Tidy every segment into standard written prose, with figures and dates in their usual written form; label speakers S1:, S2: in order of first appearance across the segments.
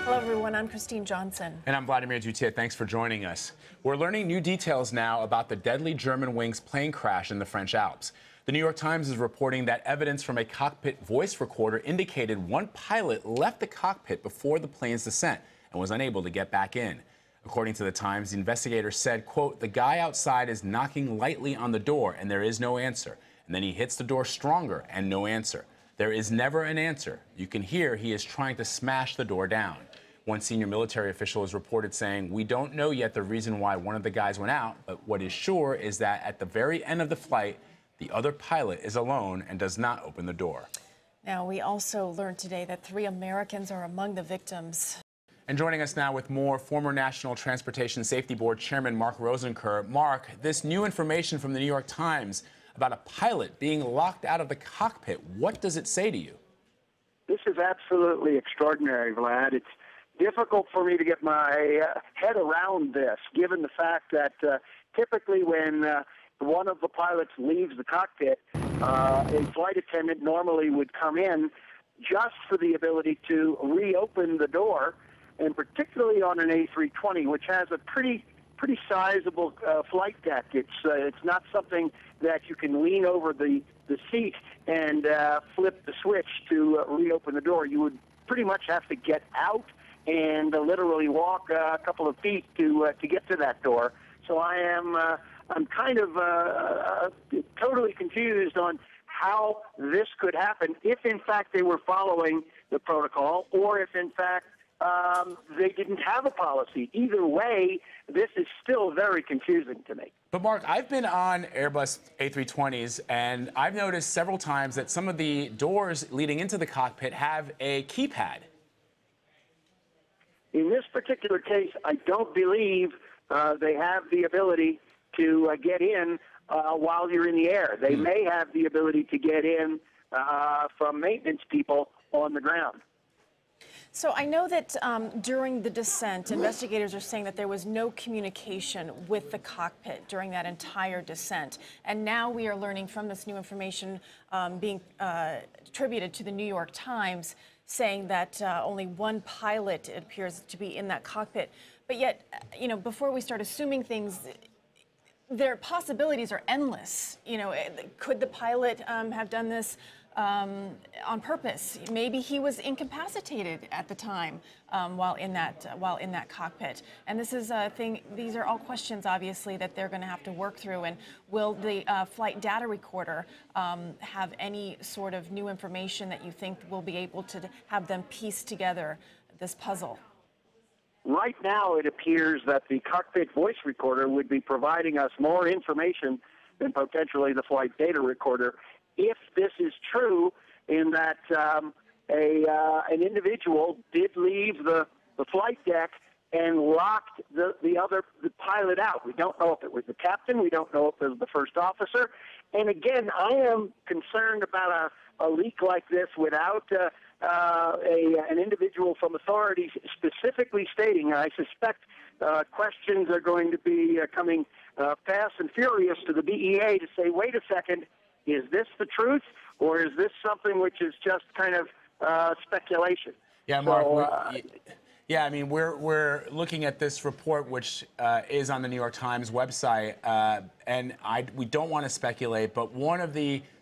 S1: Hello, everyone. I'm Christine Johnson.
S2: And I'm Vladimir Dutier. Thanks for joining us. We're learning new details now about the deadly Germanwings plane crash in the French Alps. The New York Times is reporting that evidence from a cockpit voice recorder indicated one pilot left the cockpit before the plane's descent and was unable to get back in. According to the Times, the investigators said, quote, "The guy outside is knocking lightly on the door and there is no answer. And then he hits the door stronger and no answer. There is never an answer. You can hear he is trying to smash the door down." One senior military official is reported saying, "We don't know yet the reason why one of the guys went out, but what is sure is that at the very end of the flight, the other pilot is alone and does not open the door."
S1: Now, we also learned today that 3 Americans are among the victims.
S2: And joining us now with more, former National Transportation Safety Board Chairman Mark Rosenker. Mark, this new information from the New York Times about a pilot being locked out of the cockpit, what does it say to you?
S3: This is absolutely extraordinary, Vlad. It's difficult for me to get my head around this, given the fact that typically when one of the pilots leaves the cockpit, a flight attendant normally would come in just for the ability to reopen the door, and particularly on an A320, which has a pretty sizable flight deck. It's not something that you can lean over the seat and flip the switch to reopen the door. You would pretty much have to get out and literally walk a couple of feet to get to that door. So I'm kind of totally confused on how this could happen, if in fact they were following the protocol, or if in fact they didn't have a policy. Either way, this is still very confusing to me.
S2: But Mark, I've been on Airbus A320s, and I've noticed several times that some of the doors leading into the cockpit have a keypad.
S3: In this particular case, I don't believe they have the ability to get in while you're in the air. They may have the ability to get in from maintenance people on the ground.
S1: So I know that during the descent, investigators are saying that there was no communication with the cockpit during that entire descent. And now we are learning from this new information being attributed to the New York Times, saying that only one pilot, it appears, to be in that cockpit. But yet, you know, before we start assuming things, their possibilities are endless. You know, could the pilot have done this on purpose? Maybe he was incapacitated at the time while in that cockpit. And this is a thing. These are all questions, obviously, that they're going to have to work through. And will the flight data recorder have any sort of new information that you think will be able to have them piece together this puzzle?
S3: Right now, it appears that the cockpit voice recorder would be providing us more information than potentially the flight data recorder. If this is true, in that an individual did leave the flight deck and locked the pilot out. We don't know if it was the captain. We don't know if it was the first officer. And again, I am concerned about a leak like this without an individual from authorities specifically stating, I suspect questions are going to be coming fast and furious to the BEA to say, wait a second, is this the truth, or is this something which is just kind of speculation?
S2: Yeah, Mark. Yeah, I mean, we're looking at this report, which is on the New York Times website, and we don't want to speculate, but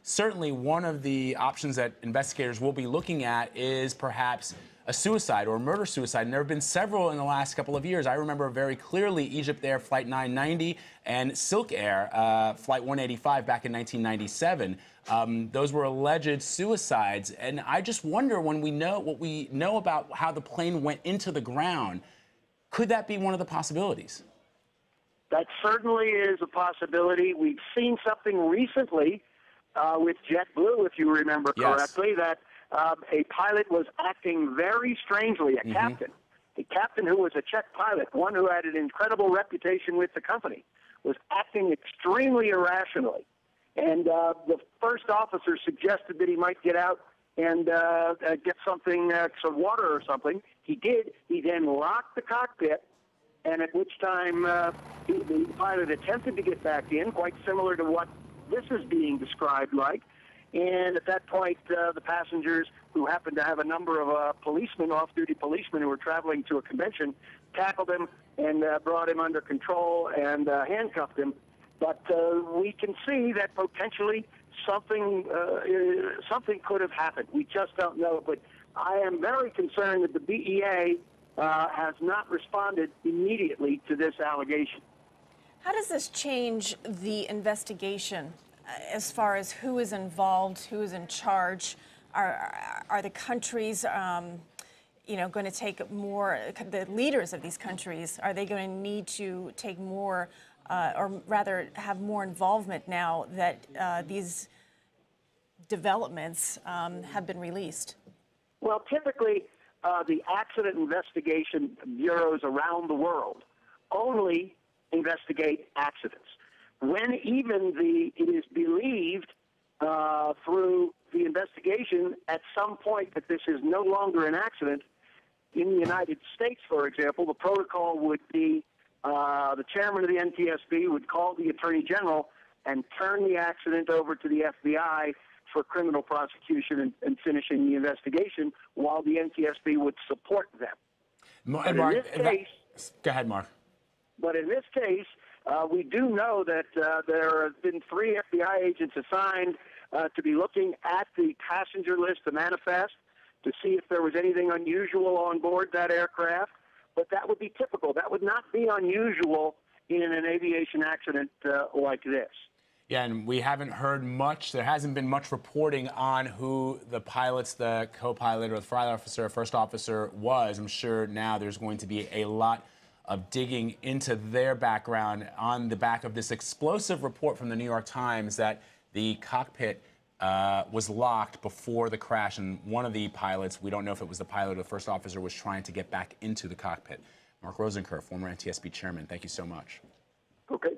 S2: certainly one of the options that investigators will be looking at is perhaps a suicide or a murder-suicide. And there have been several in the last couple of years. I remember very clearly Egypt Air Flight 990 and Silk Air Flight 185 back in 1997. Those were alleged suicides. And I just wonder, when we know what we know about how the plane went into the ground, could that be one of the possibilities?
S3: That certainly is a possibility. We've seen something recently with JetBlue, if you remember correctly, that a pilot was acting very strangely, a captain who was a Czech pilot, one who had an incredible reputation with the company, was acting extremely irrationally. And the first officer suggested that he might get out and get something, some water or something. He did. He then locked the cockpit, and at which time the pilot attempted to get back in, quite similar to what this is being described like. And at that point, the passengers, who happened to have a number of policemen, off-duty policemen who were traveling to a convention, tackled him and brought him under control and handcuffed him. But we can see that potentially something could have happened. We just don't know. But I am very concerned that the BEA has not responded immediately to this allegation.
S1: How does this change the investigation as far as who is involved, who is in charge? Are the countries, going to take more? The leaders of these countries, are they going to need to take more, or rather have more involvement now that these developments have been released?
S3: Well, typically, the accident investigation bureaus around the world only investigate accidents. When even it is believed through the investigation at some point that this is no longer an accident, in the United States, for example, the protocol would be the chairman of the NTSB would call the Attorney General and turn the accident over to the FBI for criminal prosecution and finishing the investigation, while the NTSB would support them.
S2: And Mark, go ahead, Mark.
S3: But in this case, we do know that there have been 3 FBI agents assigned to be looking at the passenger list, the manifest, to see if there was anything unusual on board that aircraft. But that would be typical. That would not be unusual in an aviation accident like this.
S2: Yeah, and we haven't heard much. There hasn't been much reporting on who the pilots, the co-pilot, or the flight officer, first officer was. I'm sure now there's going to be a lot of digging into their background on the back of this explosive report from the New York Times that the cockpit was locked before the crash, and one of the pilots, we don't know if it was the pilot or the first officer, was trying to get back into the cockpit. Mark Rosenker, former NTSB chairman, thank you so much.
S3: Okay.